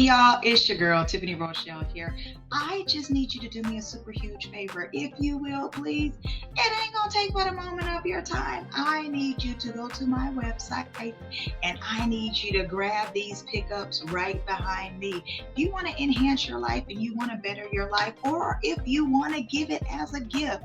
y'all. It's your girl, Tiffany Rochelle here. I just need you to do me a super huge favor, if you will, please. It ain't gonna take but a moment of your time. I need you to go to my website and I need you to grab these pickups right behind me. If you want to enhance your life and you want to better your life, or if you want to give it as a gift,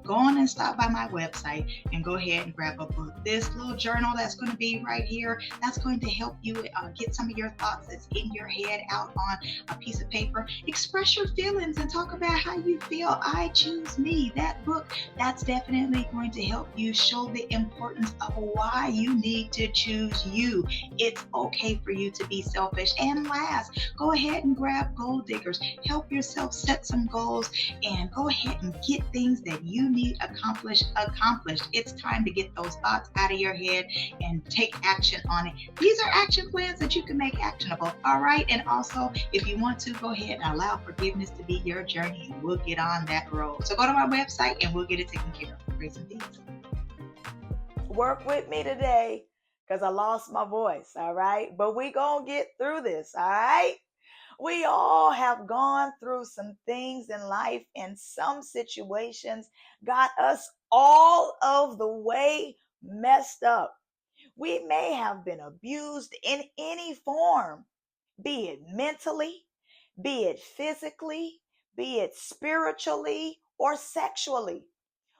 go on and stop by my website and go ahead and grab a book. This little journal that's going to be right here, that's going to help you get some of your thoughts that's in your head out on a piece of paper. Express your feelings and talk about how you feel. I choose me. That book, that's definitely going to help you show the importance of why you need to choose you. It's okay for you to be selfish. And last, go ahead and grab Goal Diggers. Help yourself set some goals and go ahead and get things that you need accomplished. It's time to get those thoughts out of your head and take action on it. These are action plans that you can make actionable. All right. And also, if you want to, go ahead and allow forgiveness to be your journey and we'll get on that road. So go to my website and we'll get it taken care of. Grace and peace. Work with me today because I lost my voice. All right. But we gonna get through this. All right. We all have gone through some things in life, and some situations got us all of the way messed up. We may have been abused in any form, be it mentally, be it physically, be it spiritually or sexually.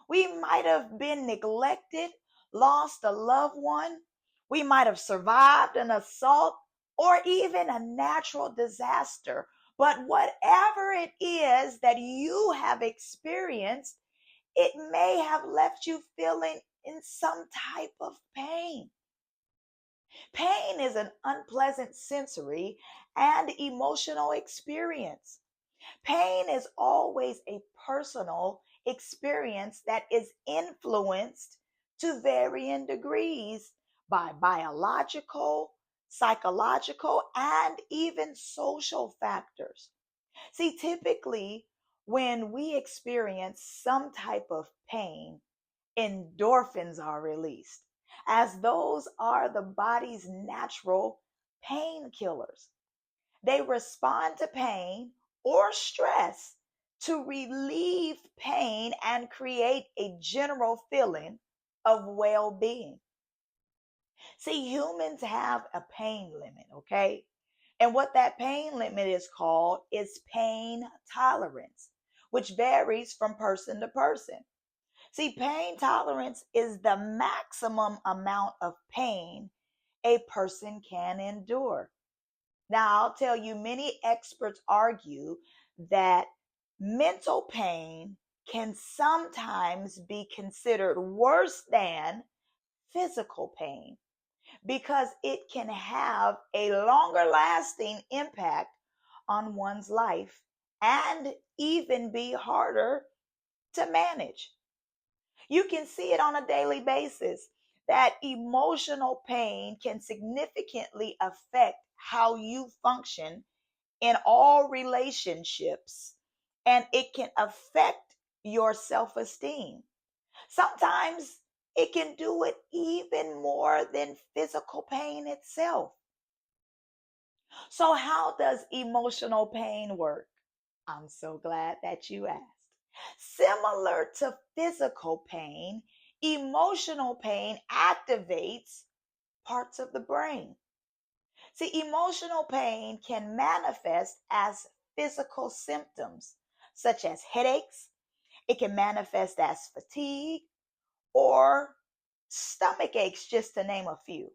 We might have been neglected, lost a loved one. We might have survived an assault or even a natural disaster. But whatever it is that you have experienced, it may have left you feeling in some type of pain. Pain is an unpleasant sensory and emotional experience. Pain is always a personal experience that is influenced to varying degrees by biological, psychological, and even social factors. See, typically, when we experience some type of pain, endorphins are released, as those are the body's natural painkillers. They respond to pain or stress to relieve pain and create a general feeling of well being. See, humans have a pain limit, okay? And what that pain limit is called is pain tolerance, which varies from person to person. See, pain tolerance is the maximum amount of pain a person can endure. Now, I'll tell you, many experts argue that mental pain can sometimes be considered worse than physical pain because it can have a longer lasting impact on one's life and even be harder to manage. You can see it on a daily basis that emotional pain can significantly affect how you function in all relationships, and it can affect your self esteem. Sometimes it can do it even more than physical pain itself. So, how does emotional pain work? I'm so glad that you asked. Similar to physical pain, emotional pain activates parts of the brain. See, emotional pain can manifest as physical symptoms, such as headaches. It can manifest as fatigue or stomach aches, just to name a few.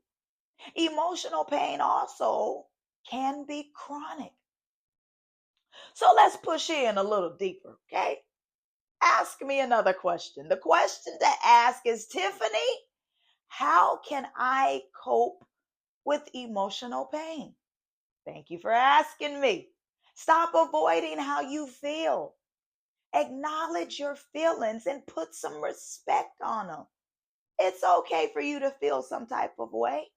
Emotional pain also can be chronic. So let's push in a little deeper, okay? Ask me another question. The question to ask is, Tiffany, how can I cope with emotional pain? Thank you for asking me. Stop avoiding how you feel. Acknowledge your feelings and put some respect on them. It's okay for you to feel some type of way.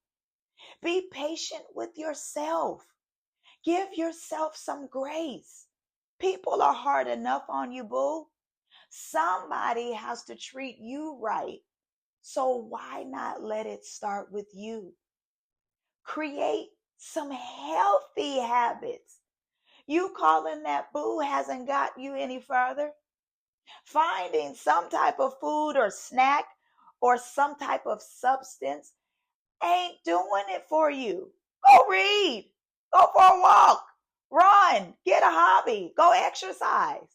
Be patient with yourself. Give yourself some grace. People are hard enough on you, boo. Somebody has to treat you right. So why not let it start with you? Create some healthy habits. You calling that boo hasn't got you any further. Finding some type of food or snack or some type of substance ain't doing it for you. Go read, go for a walk, run, get a hobby, go exercise.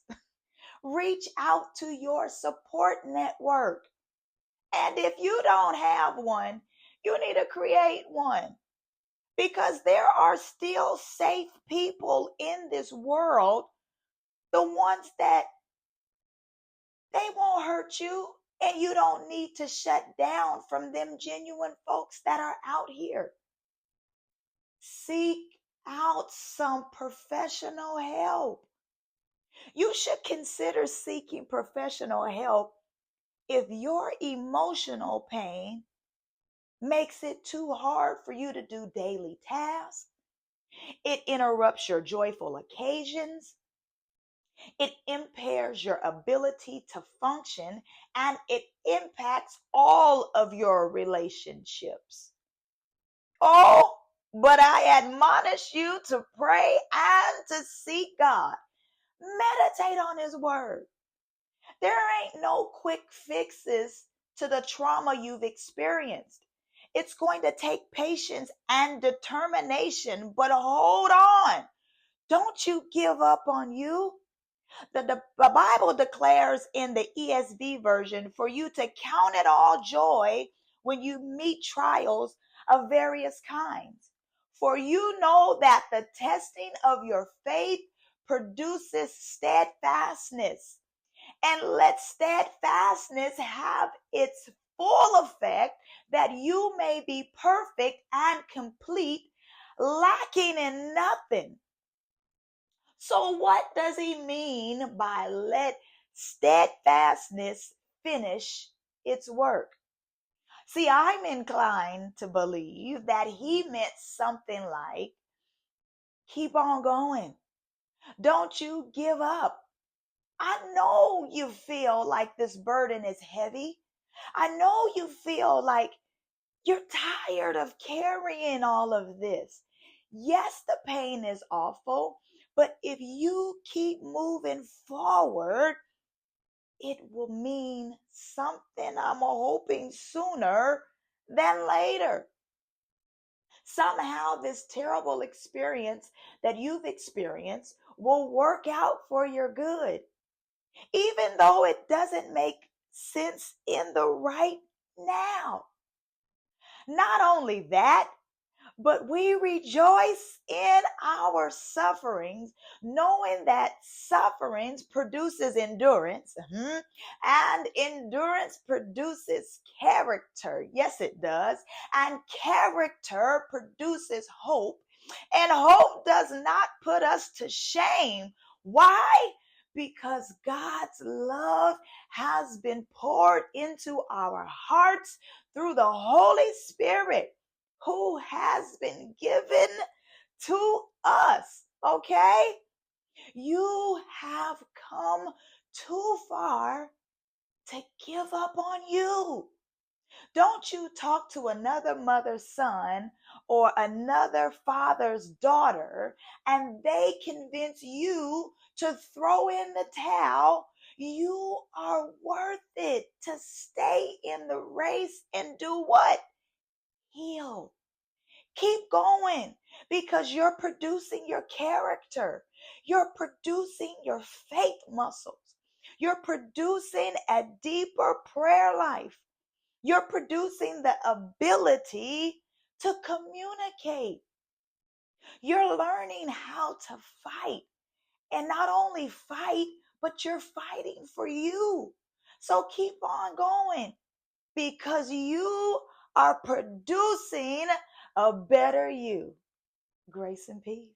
Reach out to your support network. And if you don't have one, you need to create one, because there are still safe people in this world, the ones that they won't hurt you, and you don't need to shut down from them genuine folks that are out here. Seek out some professional help. You should consider seeking professional help if your emotional pain makes it too hard for you to do daily tasks. It interrupts your joyful occasions. It impairs your ability to function, and it impacts all of your relationships. Oh, but I admonish you to pray and to seek God. Meditate on His word. There ain't no quick fixes to the trauma you've experienced. It's going to take patience and determination, but hold on. Don't you give up on you. The Bible declares in the ESV version for you to count it all joy when you meet trials of various kinds. For you know that the testing of your faith produces steadfastness. And let steadfastness have its full effect, that you may be perfect and complete, lacking in nothing. So what does he mean by let steadfastness finish its work? See, I'm inclined to believe that he meant something like, keep on going. Don't you give up. I know you feel like this burden is heavy. I know you feel like you're tired of carrying all of this. Yes, the pain is awful, but if you keep moving forward, it will mean something, I'm hoping, sooner than later. Somehow this terrible experience that you've experienced will work out for your good, even though it doesn't make sense in the right now. Not only that, but we rejoice in our sufferings, knowing that sufferings produces endurance, and endurance produces character. Yes, it does. And character produces hope, and hope does not put us to shame. Why? Because God's love has been poured into our hearts through the Holy Spirit, who has been given to us. Okay? You have come too far to give up on you. Don't you talk to another mother's son or another father's daughter and they convince you to throw in the towel. You are worth it to stay in the race and do what? Heal. Keep going, because you're producing your character. You're producing your faith muscles. You're producing a deeper prayer life. You're producing the ability to communicate. You're learning how to fight, and not only fight, but you're fighting for you. So keep on going, because you are producing a better you. Grace and peace.